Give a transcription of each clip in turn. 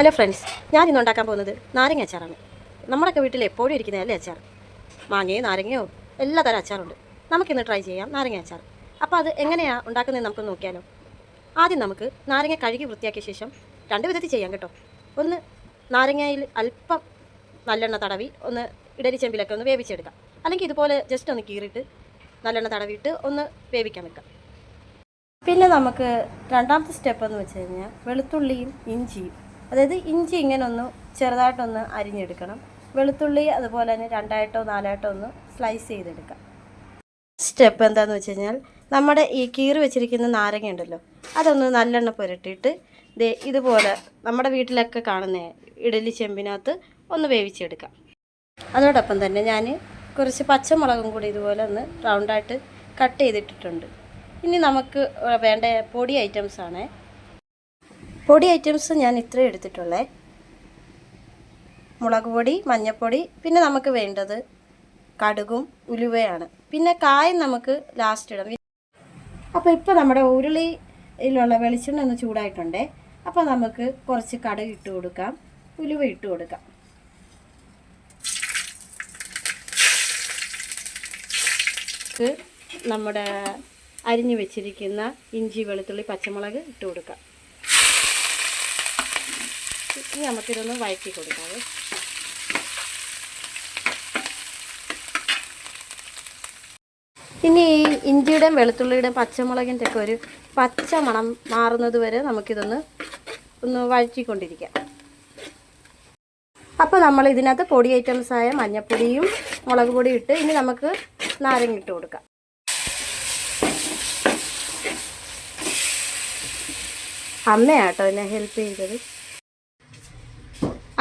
Hello friends, ഞാൻ ഇന്ന് ഉണ്ടാക്കാൻ പോകുന്നത് നാരങ്ങ അച്ചാറാണ്. നമ്മുടെയൊക്കെ വീട്ടിൽ എപ്പോഴും ഇരിക്കുന്നതല്ലേ അച്ചാർ. മാങ്ങയോ നാരങ്ങയോ എല്ലാ തരം അച്ചാറുണ്ട്. നമുക്കിന്ന് ട്രൈ ചെയ്യാം നാരങ്ങ അച്ചാർ. അപ്പോൾ അത് എങ്ങനെയാണ് ഉണ്ടാക്കുന്നത് നമുക്ക് നോക്കിയാലോ. ആദ്യം നമുക്ക് നാരങ്ങ കഴുകി വൃത്തിയാക്കിയ ശേഷം രണ്ട് വിധത്തിൽ ചെയ്യാം കേട്ടോ. ഒന്ന് നാരങ്ങയിൽ അല്പം നല്ലെണ്ണ തടവി ഒന്ന് ഇഡലി ചെമ്പിലൊക്കെ ഒന്ന് വേവിച്ചെടുക്കാം. അല്ലെങ്കിൽ ഇതുപോലെ ജസ്റ്റ് ഒന്ന് കീറിയിട്ട് നല്ലെണ്ണ തടവിയിട്ട് ഒന്ന് വേവിക്കാൻ വെക്കാം. പിന്നെ നമുക്ക് രണ്ടാമത്തെ സ്റ്റെപ്പ് എന്ന് വെച്ച് കഴിഞ്ഞാൽ വെളുത്തുള്ളിയും ഇഞ്ചിയും, അതായത് ഇഞ്ചി ഇങ്ങനെ ഒന്ന് ചെറുതായിട്ടൊന്ന് അരിഞ്ഞെടുക്കണം. വെളുത്തുള്ളി അതുപോലെ തന്നെ 2 4 ഒന്ന് സ്ലൈസ് ചെയ്തെടുക്കാം. സ്റ്റെപ്പ് എന്താണെന്ന് വെച്ച് കഴിഞ്ഞാൽ നമ്മുടെ ഈ കീറി വെച്ചിരിക്കുന്ന നാരങ്ങ ഉണ്ടല്ലോ, അതൊന്ന് നല്ലെണ്ണ പുരട്ടിയിട്ട് ഇതുപോലെ നമ്മുടെ വീട്ടിലൊക്കെ കാണുന്ന ഇഡലി ചെമ്പിനകത്ത് ഒന്ന് വേവിച്ചെടുക്കാം. അതോടൊപ്പം തന്നെ ഞാൻ കുറച്ച് പച്ചമുളകും കൂടി ഇതുപോലെ ഒന്ന് റൗണ്ടായിട്ട് കട്ട് ചെയ്തിട്ടിട്ടുണ്ട്. ഇനി നമുക്ക് വേണ്ട പൊടി ഐറ്റംസാണ്. പൊടി ഐറ്റംസ് ഞാൻ ഇത്രയും എടുത്തിട്ടുള്ളേ. മുളക് പൊടി, മഞ്ഞൾപ്പൊടി, പിന്നെ നമുക്ക് വേണ്ടത് കടുകും ഉലുവയാണ്. പിന്നെ കായം നമുക്ക് ലാസ്റ്റ് ഇടാം. അപ്പോൾ ഇപ്പോൾ നമ്മുടെ ഉരുളിയിലുള്ള വെളിച്ചെണ്ണ ഒന്ന് ചൂടായിട്ടുണ്ടേ. അപ്പോൾ നമുക്ക് കുറച്ച് കടുക് ഇട്ട് കൊടുക്കാം, ഉലുവ ഇട്ട് കൊടുക്കാം. നമ്മുടെ അരിഞ്ഞു വെച്ചിരിക്കുന്ന ഇഞ്ചി, വെളുത്തുള്ളി, പച്ചമുളക് ഇട്ട് കൊടുക്കാം. ഇനി നമുക്കിതൊന്ന് വഴറ്റി കൊടുക്കാം. ഇനി ഈ ഇഞ്ചിയുടെയും വെളുത്തുള്ളിയുടെയും പച്ചമുളകിൻ്റെ ഒക്കെ ഒരു പച്ച മണം മാറുന്നത് വരെ നമുക്കിതൊന്ന് വഴറ്റിക്കൊണ്ടിരിക്കാം. അപ്പോൾ നമ്മൾ ഇതിനകത്ത് പൊടി ഐറ്റംസായ മഞ്ഞൾപ്പൊടിയും മുളക് പൊടിയും ഇട്ട് ഇനി നമുക്ക് നാരങ്ങ ഇട്ട് കൊടുക്കാം. അമ്മയാട്ടോ എന്നെ ഹെൽപ്പ് ചെയ്തത്.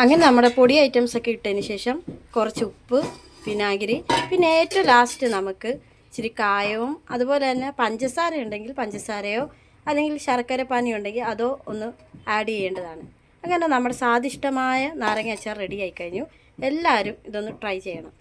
അങ്ങനെ നമ്മുടെ പൊടി ഐറ്റംസൊക്കെ ഇട്ടതിന് ശേഷം കുറച്ച് ഉപ്പ്, വിനാഗിരി, പിന്നെ ഏറ്റവും ലാസ്റ്റ് നമുക്ക് ഇച്ചിരി കായവും അതുപോലെ തന്നെ പഞ്ചസാര ഉണ്ടെങ്കിൽ പഞ്ചസാരയോ അല്ലെങ്കിൽ ശർക്കര പാനി ഉണ്ടെങ്കിൽ അതോ ഒന്ന് ആഡ് ചെയ്യേണ്ടതാണ്. അങ്ങനെ നമ്മുടെ സ്വാദിഷ്ടമായ നാരങ്ങ അച്ചാർ റെഡി ആയി കഴിഞ്ഞു. എല്ലാവരും ഇതൊന്ന് ട്രൈ ചെയ്യണം.